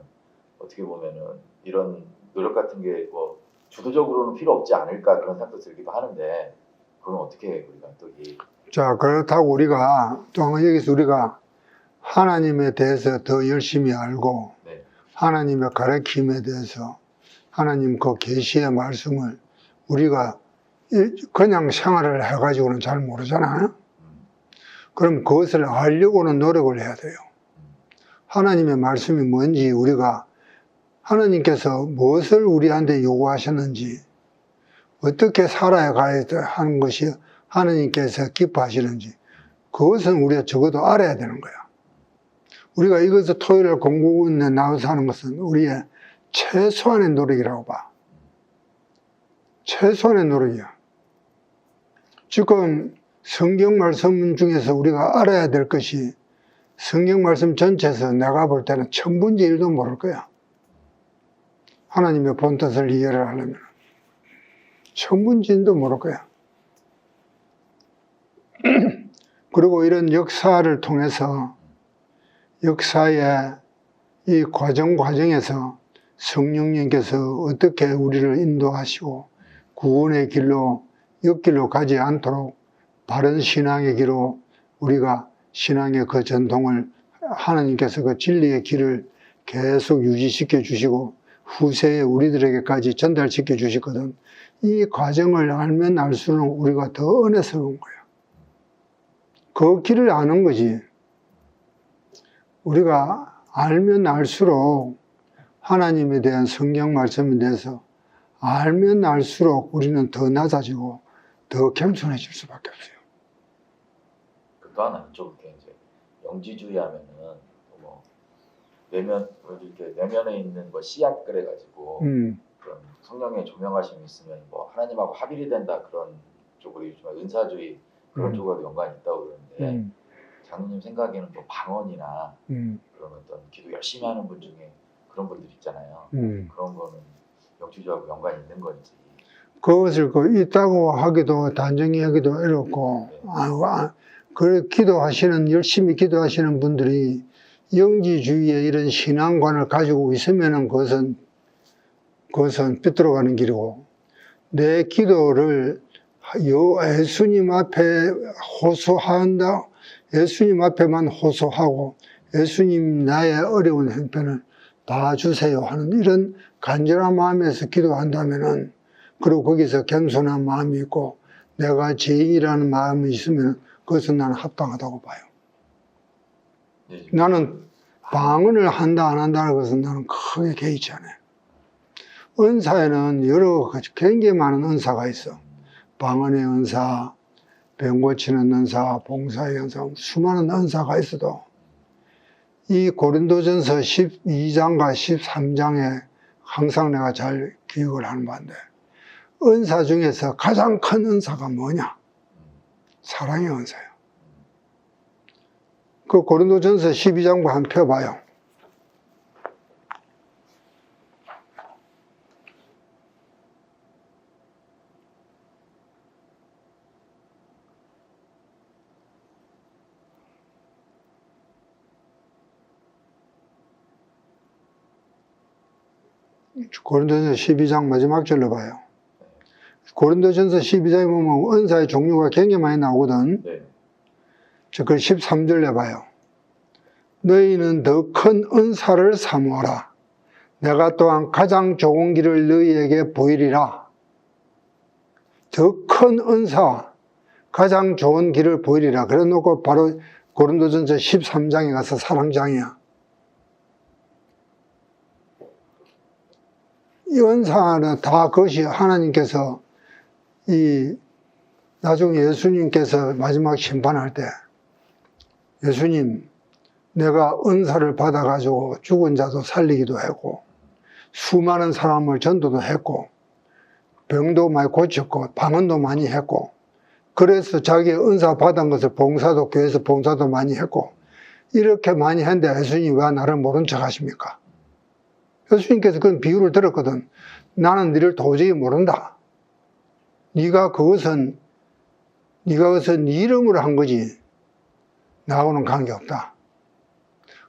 C: 어떻게 보면은 이런 노력 같은 게 뭐 주도적으로는 필요 없지 않을까 그런 생각도 들기도 하는데 그건 어떻게 우리가 또
A: 자, 그렇다고 우리가 또 여기서 우리가 하나님에 대해서 더 열심히 알고
C: 네.
A: 하나님의 가르침에 대해서 하나님 그 계시의 말씀을 우리가 그냥 생활을 해가지고는 잘 모르잖아요. 그럼 그것을 알려고는 노력을 해야 돼요. 하나님의 말씀이 뭔지 우리가 하나님께서 무엇을 우리한테 요구하셨는지 어떻게 살아야 하는 것이 하나님께서 기뻐하시는지 그것은 우리가 적어도 알아야 되는 거야. 우리가 이것을 토요일에 공부에 나와서 하는 것은 우리의 최소한의 노력이라고 봐. 최소한의 노력이야. 지금 성경 말씀 중에서 우리가 알아야 될 것이 성경 말씀 전체에서 내가 볼 때는 천분의 1도 모를 거야. 하나님의 본뜻을 이해를 하려면 천분의 1도 모를 거야. 그리고 이런 역사를 통해서 역사의 이 과정에서 성령님께서 어떻게 우리를 인도하시고 구원의 길로 옆길로 가지 않도록 바른 신앙의 길로 우리가 신앙의 그 전통을 하나님께서 그 진리의 길을 계속 유지시켜 주시고 후세에 우리들에게까지 전달시켜 주시거든. 이 과정을 알면 알수록 우리가 더 은혜스러운 거야. 그 길을 아는 거지. 우리가 알면 알수록 하나님에 대한 성경 말씀에 대해서 알면 알수록 우리는 더 낮아지고 더 겸손해질 수밖에 없어요.
C: 또 하나 좀 이제 영지주의 하면은 뭐 이렇게 내면에 있는 거 씨앗 그래가지고 그런 성령의 조명하심이 있으면 뭐 하나님하고 합일이 된다 그런 쪽으로 요즘 은사주의 그런 쪽하고 연관이 있다고 그러는데 장로님 생각에는 뭐 방언이나 그런 어떤 기도 열심히 하는 분 중에 그런 분들 있잖아요. 그런 거는 영지주의하고 연관이 있는 건지.
A: 그것을 있다고 하기도 단정히 하기도 어렵고 그 열심히 기도하시는 분들이 영지주의의 이런 신앙관을 가지고 있으면은 그것은 삐뚤어가는 길이고 내 기도를 예수님 앞에 호소한다. 예수님 앞에만 호소하고 예수님 나의 어려운 형편을 다 주세요 하는 이런 간절한 마음에서 기도한다면은 그리고 거기서 겸손한 마음이 있고 내가 죄인이라는 마음이 있으면 그것은 나는 합당하다고 봐요.
C: 네.
A: 나는 방언을 한다 안 한다는 것은 나는 크게 개의치 않아요. 은사에는 여러 가지 굉장히 많은 은사가 있어. 방언의 은사, 병 고치는 은사, 봉사의 은사, 수많은 은사가 있어도 이 고린도전서 12장과 13장에 항상 내가 잘 기억을 하는 바인데 은사 중에서 가장 큰 은사가 뭐냐? 사랑의 은사예요. 그 고린도전서 12장과 한번 펴봐요. 고린도전서 12장 마지막 절로 봐요. 고린도전서 12장에 보면 은사의 종류가 굉장히 많이 나오거든.
C: 네.
A: 그 13절에 봐요. 너희는 더 큰 은사를 사모하라. 내가 또한 가장 좋은 길을 너희에게 보이리라. 더 큰 은사, 가장 좋은 길을 보이리라. 그래 놓고 바로 고린도전서 13장에 가서 사랑장이야. 이 은사는 다 그것이 하나님께서 나중에 예수님께서 마지막 심판할 때 예수님, 내가 은사를 받아가지고 죽은 자도 살리기도 했고 수많은 사람을 전도도 했고 병도 많이 고쳤고 방언도 많이 했고 그래서 자기 은사 받은 것을 봉사도 교회에서 봉사도 많이 했고 이렇게 많이 했는데 예수님이 왜 나를 모른 척 하십니까? 예수님께서 그런 비유를 들었거든. 나는 너를 도저히 모른다. 네가 그것은 네 이름으로 한 거지 나하고는 관계없다.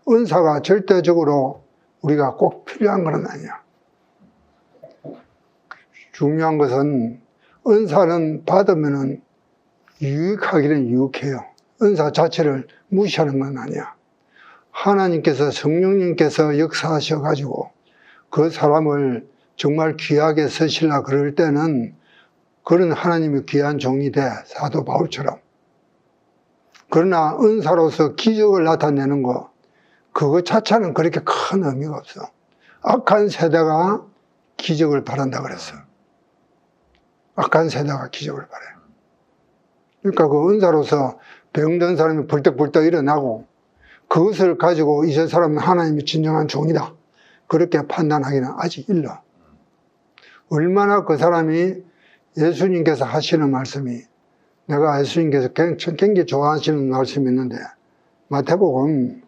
A: 은사가 절대적으로 우리가 꼭 필요한 건 아니야. 중요한 것은 은사는 받으면은 유익하기는 유익해요. 은사 자체를 무시하는 건 아니야. 하나님께서 성령님께서 역사하셔가지고 그 사람을 정말 귀하게 쓰시려 그럴 때는 그런 하나님의 귀한 종이 돼, 사도 바울처럼. 그러나 은사로서 기적을 나타내는 거, 그거 자체는 그렇게 큰 의미가 없어. 악한 세대가 기적을 바란다 그랬어. 악한 세대가 기적을 바래. 그러니까 그 은사로서 병든 사람이 벌떡벌떡 일어나고 그것을 가지고 이 사람은 하나님의 진정한 종이다. 그렇게 판단하기는 아직 일러. 얼마나 그 사람이 예수님께서 하시는 말씀이 내가 예수님께서 굉장히 좋아하시는 말씀이 있는데 마태복음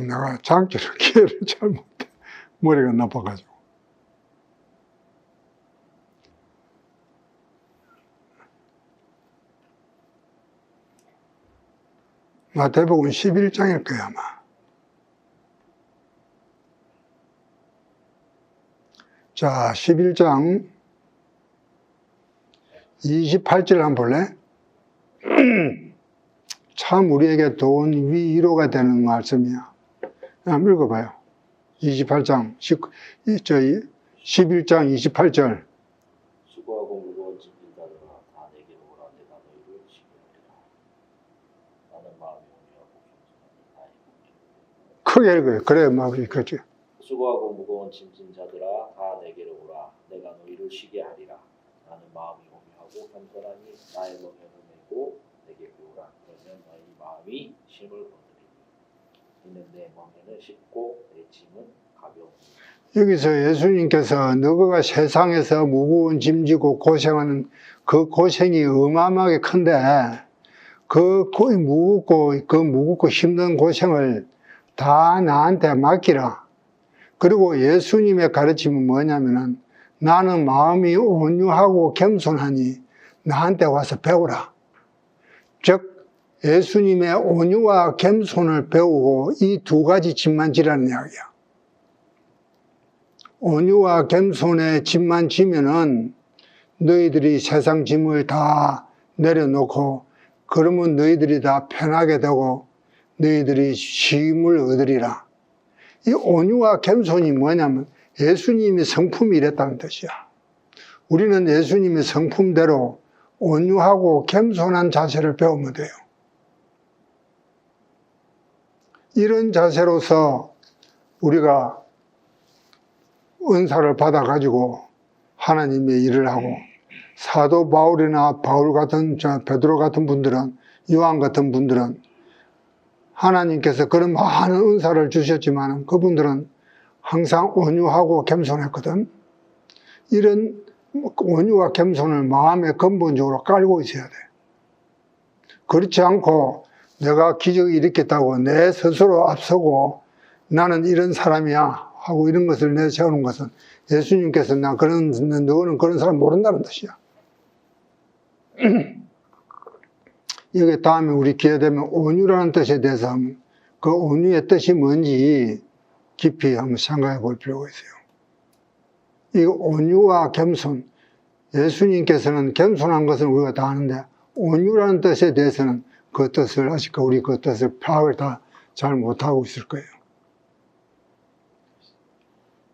A: 내가 장기를 기회를 잘 못해. 머리가 나빠가지고. 마태복음 11장일 거야 아마. 자, 11장 28절 한번 볼래? 참 우리에게 좋은 위로가 되는 말씀이야. 한번 읽어봐요. 11장 28절.
C: 수고하고 무거운 짐진 자들아 다 내게로 오라 내가 너희를 쉬게 하리라. 나는 마음이 온유하고 겸손하니 나의 공경을
A: 크게 읽어요. 그래 마음이 그렇지.
C: 수고하고 무거운 짐진 자들아 다 내게로 오라 내가 너희를 쉬게 하리라. 나는 마음이 온유하고 겸손하니 나의 멍에를 메고 내게 오라. 그러면 너희 마음이 힘을 얻으리니 이는 내 멍에는 쉽고 내 짐은 가벼우니.
A: 여기서 예수님께서 너가 세상에서 무거운 짐 지고 고생하는 그 고생이 어마어마하게 큰데 그 무겁고 힘든 고생을 다 나한테 맡기라. 그리고 예수님의 가르침은 뭐냐면은 나는 마음이 온유하고 겸손하니 나한테 와서 배우라. 즉 예수님의 온유와 겸손을 배우고 이 두 가지 짐만 지라는 이야기야. 온유와 겸손의 짐만 지면은 너희들이 세상 짐을 다 내려놓고 그러면 너희들이 다 편하게 되고 너희들이 쉼을 얻으리라. 이 온유와 겸손이 뭐냐면 예수님의 성품이 이랬다는 뜻이야. 우리는 예수님의 성품대로 온유하고 겸손한 자세를 배우면 돼요. 이런 자세로서 우리가 은사를 받아가지고 하나님의 일을 하고 사도 바울이나 바울 같은 베드로 같은 분들은 요한 같은 분들은 하나님께서 그런 많은 은사를 주셨지만 그분들은 항상 온유하고 겸손했거든. 이런 온유와 겸손을 마음에 근본적으로 깔고 있어야 돼. 그렇지 않고 내가 기적을 일으켰다고 내 스스로 앞서고 나는 이런 사람이야 하고 이런 것을 내세우는 것은 예수님께서 너는 그런 사람 모른다는 뜻이야. 여기 다음에 우리 기회 되면 온유라는 뜻에 대해서 한번 그 온유의 뜻이 뭔지 깊이 한번 생각해 볼 필요가 있어요. 이 온유와 겸손, 예수님께서는 겸손한 것은 우리가 다 아는데 온유라는 뜻에 대해서는 그 뜻을 아직까 우리 그 뜻을 파악을 다 잘 못하고 있을 거예요.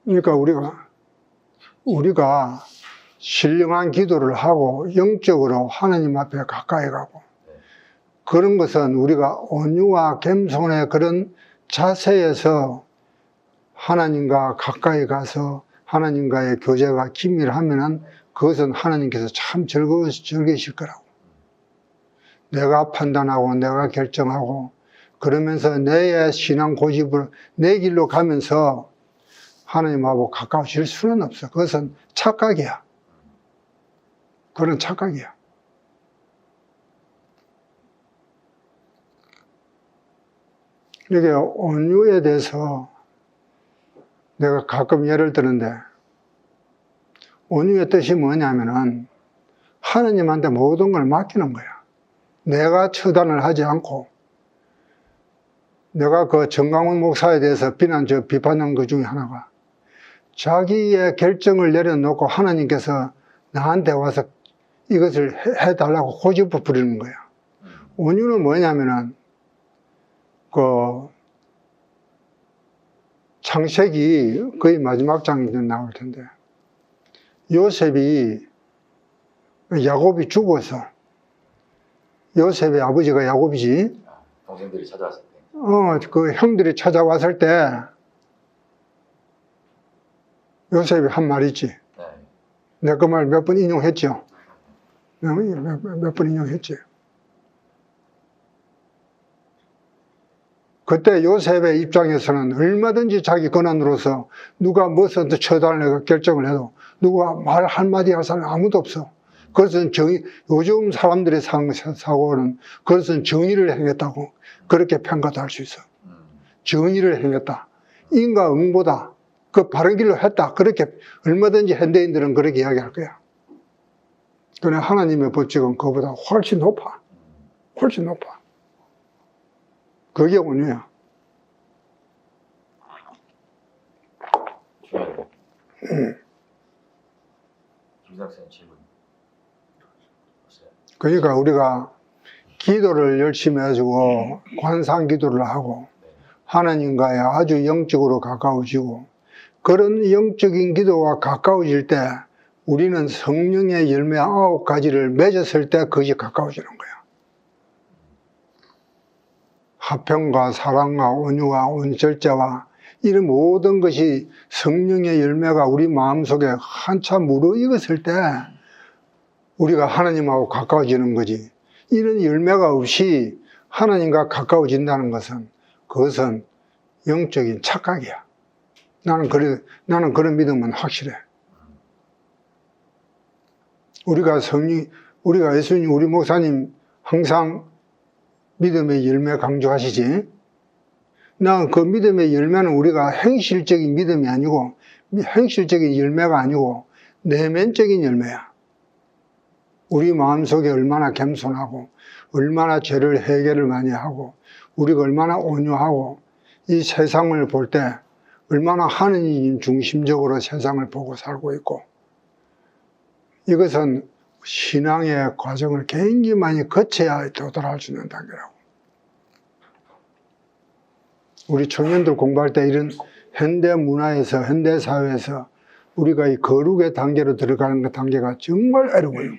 A: 그러니까 우리가 신령한 기도를 하고 영적으로 하나님 앞에 가까이 가고 그런 것은 우리가 온유와 겸손의 그런 자세에서 하나님과 가까이 가서 하나님과의 교제가 긴밀하면은 그것은 하나님께서 참 즐거우실 거라고. 내가 판단하고 내가 결정하고 그러면서 내 신앙 고집을 내 길로 가면서 하나님하고 가까워질 수는 없어. 그것은 착각이야. 그런 착각이야. 이렇게 온유에 대해서 내가 가끔 예를 드는데 온유의 뜻이 뭐냐면은 하나님한테 모든 걸 맡기는 거야. 내가 처단을 하지 않고 내가 그 정강훈 목사에 대해서 비판한 것 중에 하나가 자기의 결정을 내려놓고 하나님께서 나한테 와서 이것을 해달라고 고집을 부리는 거야. 온유는 뭐냐면은 그 창세기 거의 마지막 장이 나올 텐데 요셉이 야곱이 죽어서 요셉의 아버지가 야곱이지.
C: 동생들이 찾아왔을 때.
A: 그 형들이 찾아왔을 때 요셉이 한 말이 있지.
C: 네.
A: 내가 그 말 몇 번 인용했죠. 몇 번 인용했지. 그때 요셉의 입장에서는 얼마든지 자기 권한으로서 누가 무엇을 처단을 결정을 해도 누가 말 한마디 할 사람이 아무도 없어. 그것은 요즘 사람들의 사고는 그것은 정의를 행했다고 그렇게 평가도 할 수 있어. 정의를 행했다. 인과 응보다. 그 바른 길로 했다. 그렇게 얼마든지 현대인들은 그렇게 이야기할 거야. 그러나 하나님의 법칙은 그보다 훨씬 높아. 훨씬 높아. 그게 온유야.
C: 김상생 질문.
A: 그러니까 우리가 기도를 열심히 해주고 관상 기도를 하고 하나님과의 아주 영적으로 가까워지고 그런 영적인 기도와 가까워질 때 우리는 성령의 열매 9가지를 맺었을 때 그것이 가까워지는 거야. 화평과 사랑과 온유와 온절제와 이런 모든 것이 성령의 열매가 우리 마음속에 한참 무르익었을 때 우리가 하나님하고 가까워지는 거지. 이런 열매가 없이 하나님과 가까워진다는 것은 그것은 영적인 착각이야. 나는 그런 믿음은 확실해. 우리가 예수님, 우리 목사님 항상 믿음의 열매 강조하시지. 난 그 믿음의 열매는 우리가 행실적인 믿음이 아니고 행실적인 열매가 아니고 내면적인 열매야. 우리 마음속에 얼마나 겸손하고 얼마나 죄를 해결을 많이 하고 우리가 얼마나 온유하고 이 세상을 볼 때 얼마나 하느님 중심적으로 세상을 보고 살고 있고 이것은 신앙의 과정을 굉장히 많이 거쳐야 도달할 수 있는 단계라고. 우리 청년들 공부할 때 이런 현대 문화에서 현대 사회에서 우리가 이 거룩의 단계로 들어가는 그 단계가 정말 어려워요.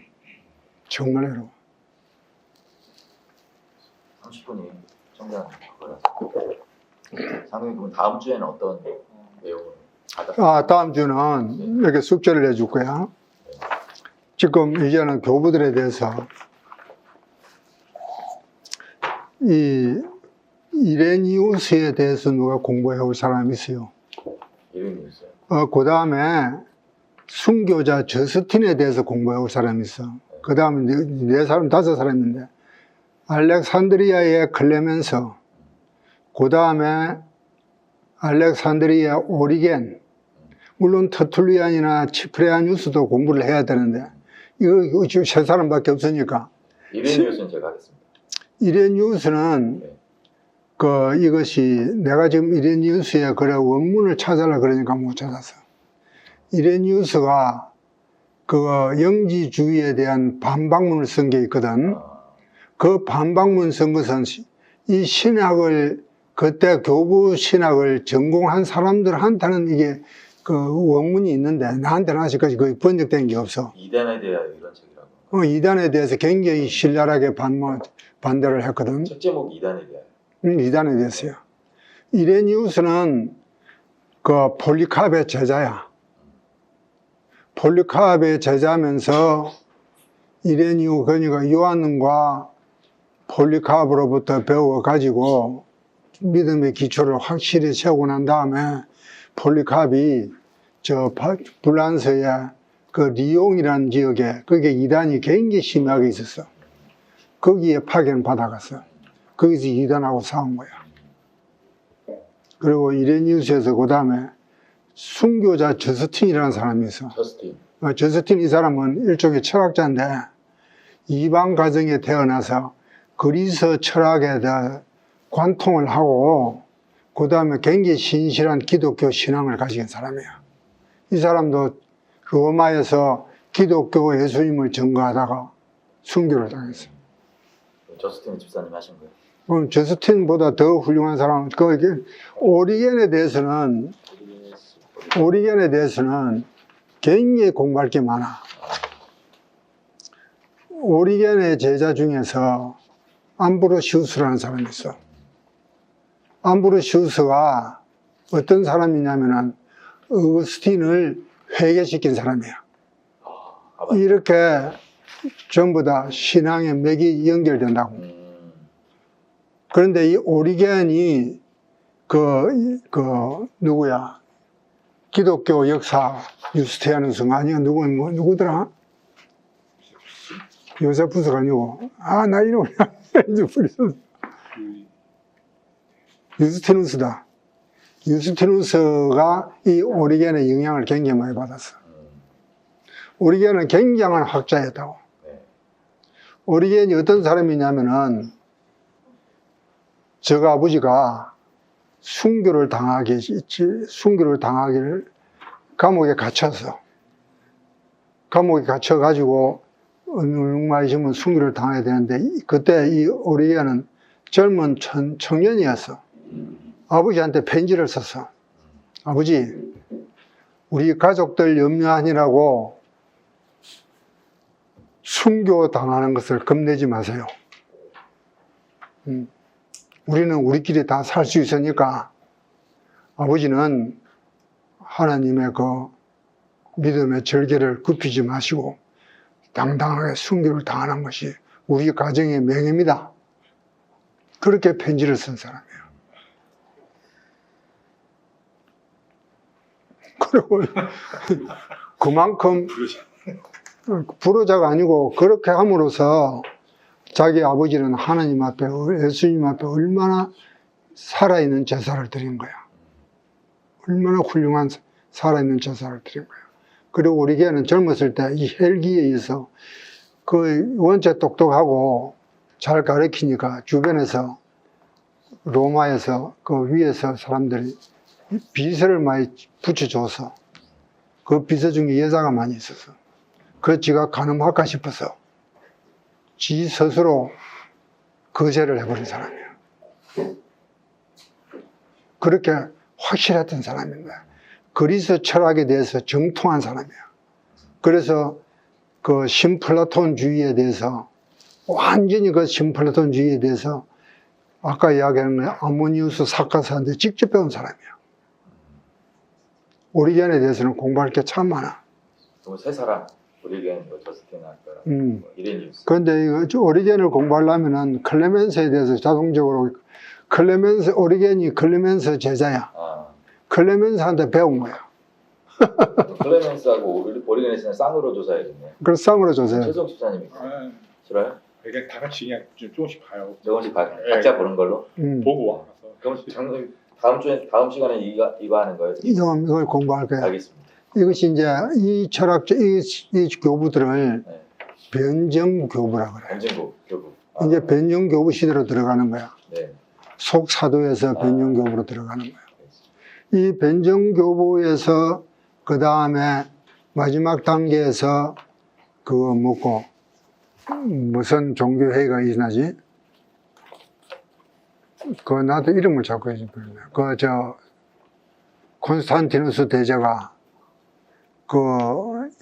A: 정말 어려워.
C: 30분이 청장 거라서. 상당히 그럼 다음 주에는 어떤 내용을?
A: 다음 주는 이렇게 숙제를 해줄 거야. 지금 이제는 교부들에 대해서 이 이레니우스에 대해서 누가 공부해 올 사람이 있어요.
C: 이레니우스요?
A: 그 다음에 순교자 저스틴에 대해서 공부해 올 사람이 있어. 그 다음에 4사람, 5사람인데 알렉산드리아의 클레멘서, 그 다음에 알렉산드리아 오리겐, 물론 터툴리안이나 치프레아뉴스도 공부를 해야 되는데 이거 3사람밖에 없으니까
C: 이레니우스는 제가 하겠습니다.
A: 이레니우스는
C: 네.
A: 이것이 내가 지금 이레니우스의 그래 원문을 찾아라 그러니까 못 찾았어. 이레니우스가 영지주의에 대한 반박문을 쓴 게 있거든. 그 반박문 쓴 것은 이 신학을 그때 교부 신학을 전공한 사람들한테는 이게 원문이 있는데 나한테는 아직까지 거의 번역된 게 없어.
C: 이단에 대하여 이런 책이라고.
A: 이단에 대해서 굉장히 신랄하게 반대를 했거든.
C: 첫 제목이 이단에 대하여.
A: 이단에 대해서요. 이레니우스는 폴리카르의 제자야. 폴리카르의 제자면서 그러니까 요한과 폴리카르로부터 배워가지고 믿음의 기초를 확실히 세우고 난 다음에 폴리카르이 불란서의 리옹이라는 지역에 거기에 이단이 굉장히 심하게 있었어. 거기에 파견 받아갔어. 거기서 이단하고 싸운 거야. 그리고 이레니우스에서 그 다음에 순교자 저스틴이라는 사람이 있어. 저스틴 이 사람은 일종의 철학자인데 이방 가정에 태어나서 그리스 철학에 대해 관통을 하고 그 다음에 굉장히 신실한 기독교 신앙을 가진 사람이야. 이 사람도 로마에서 기독교 예수님을 증거하다가 순교를 당했어.
C: 저스틴 집사님 하신 거예요?
A: 그럼 저스틴보다 더 훌륭한 사람은 오리겐에 대해서는 굉장히 공부할 게 많아. 오리겐의 제자 중에서 암브로시우스라는 사람이 있어. 암브로시우스가 어떤 사람이냐면은 어거스틴을 회개시킨 사람이야. 이렇게 전부 다 신앙의 맥이 연결된다고. 그런데 이 오리겐이 누구야? 기독교 역사 유스티아누스 아니야? 누구더라? 요세푸스가 아니고, 나 이름을 잊어버렸어. 유스티누스다. 유스티누스가 이 오리겐의 영향을 굉장히 많이 받았어. 오리겐은 굉장한 학자였다고. 오리겐이 어떤 사람이냐면은, 저 아버지가 순교를 당하기를 감옥에 갇혔어. 감옥에 갇혀가지고 얼마 있으면 순교를 당해야 되는데 그때 이 오리겐은 젊은 청년이었어. 아버지한테 편지를 썼어. 아버지, 우리 가족들 염려하느라고 순교 당하는 것을 겁내지 마세요. 우리는 우리끼리 다 살 수 있으니까 아버지는 하나님의 믿음의 절개를 굽히지 마시고 당당하게 순교를 당하는 것이 우리 가정의 명예입니다. 그렇게 편지를 쓴 사람이에요. 그리고 그만큼 불효자가 아니고 그렇게 함으로써 자기 아버지는 하나님 앞에, 예수님 앞에 얼마나 살아있는 제사를 드린 거야. 얼마나 훌륭한 살아있는 제사를 드린 거야. 그리고 오리겐은 젊었을 때 이 헬기에 의해서 원체 똑똑하고 잘 가르치니까 주변에서 로마에서 위에서 사람들이 비서를 많이 붙여줘서 그 비서 중에 여자가 많이 있었어. 지가 가늠할까 싶어서 지 스스로 거절을 해버린 사람이에요. 그렇게 확실했던 사람인 거야. 그리스 철학에 대해서 정통한 사람이야. 그래서 신플라톤주의에 대해서 완전히 신플라톤주의에 대해서 아까 이야기한 아모니우스 사카스한테 직접 배운 사람이야. 오리겐에 대해서는 공부할 게 참 많아.
C: 세 사람, 오리겐, 저스틴, 이레니우스.
A: 그런데 오리겐을 공부하려면은 클레멘스에 대해서 자동적으로 오리겐이 클레멘스 제자야. 클레멘스한테 배운 거야.
C: 클레멘스하고 오리겐에서는 쌍으로 조사해야겠네.
A: 그래서 쌍으로 조사해.
C: 최성 집사님이 싫어요?
B: 이게 다 같이 그냥 조금씩 봐요.
C: 조금씩 각자 보는 걸로.
B: 보고 와서.
C: 그럼 다음 시간에 이거 하는 거예요?
A: 이걸 공부할 거야.
C: 알겠습니다.
A: 이것이 이제 이 철학자 이 교부들을 변정 교부라 그래.
C: 변정 교부.
A: 이제 변증교부 시대로 들어가는 거야.
C: 네.
A: 속사도에서 변증교부로 들어가는 거야. 이 변증교부에서 그 다음에 마지막 단계에서 그거 묻고 무슨 종교회의가 일어나지? 나도 이름을 자꾸 해주거든요. 콘스탄티누스 대제가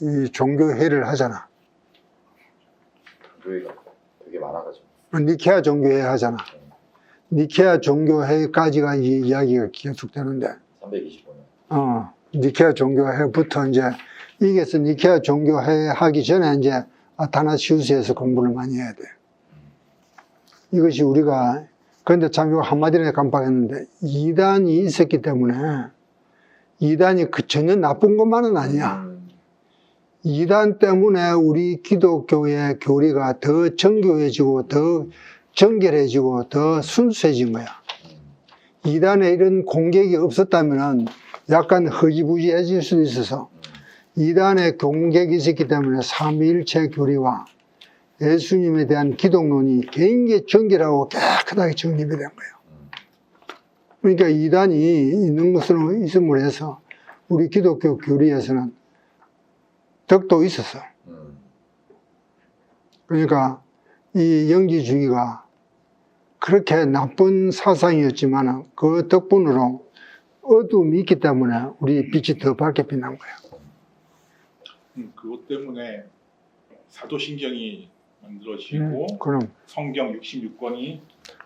A: 이 종교회의를 하잖아.
C: 교회가 되게 많아가지고.
A: 니케아 종교회의 하잖아. 니케아 종교회의까지가 이 이야기가 계속되는데,
C: 325년.
A: 니케아 종교회의부터 이제, 이게서 니케아 종교회의 하기 전에 이제 아타나시우스에서 공부를 많이 해야 돼. 이것이 우리가, 그런데 참 이거 한마디로 깜빡했는데, 이단이 있었기 때문에, 이단이 전혀 나쁜 것만은 아니야. 이단 때문에 우리 기독교의 교리가 더 정교해지고 더 정결해지고 더 순수해진 거야. 이단에 이런 공격이 없었다면 약간 허지부지해질 수도 있어서 이단에 공격이 있었기 때문에 삼위일체 교리와 예수님에 대한 기독론이 굉장히 정결하고 깨끗하게 정립이 된 거예요. 그러니까 이단이 있는 것으로 있음으로 해서 우리 기독교 교리에서는 덕도 있었어. 그러니까 이 영지주의가 그렇게 나쁜 사상이었지만 그 덕분으로 어둠이 있기 때문에 우리 빛이 더 밝게 빛난 거야.
B: 그것 때문에 사도신경이 만들어지고
A: 그럼
B: 성경 66권이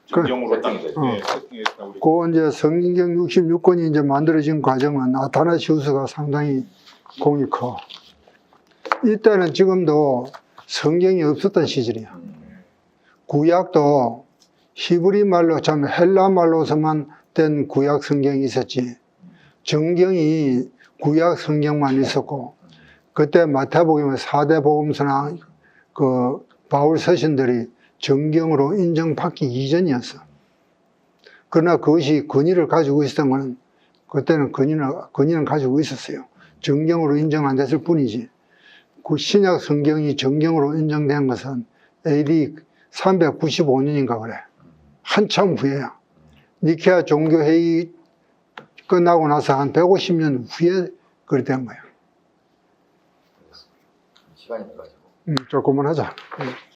B: 정경으로 딱 세팅했다고.
A: 그 이제 성경 66권이 이제 만들어진 과정은 아타나시우스가 상당히 공이 커. 이때는 지금도 성경이 없었던 시절이야. 구약도 히브리 말로, 참 헬라 말로서만 된 구약 성경이 있었지. 정경이 구약 성경만 있었고, 그때 마태복음 4대 복음서나 그 바울 서신들이 정경으로 인정받기 이전이었어. 그러나 그것이 권위를 가지고 있었던 것은 그때는 권위는 가지고 있었어요. 정경으로 인정 안 됐을 뿐이지. 그 신약 성경이 정경으로 인정된 것은 AD 395년인가 그래. 한참 후에야. 니케아 종교회의 끝나고 나서 한 150년 후에 그렇게 된 거야.
C: 시간이 돼가지고.
A: 조금만 하자.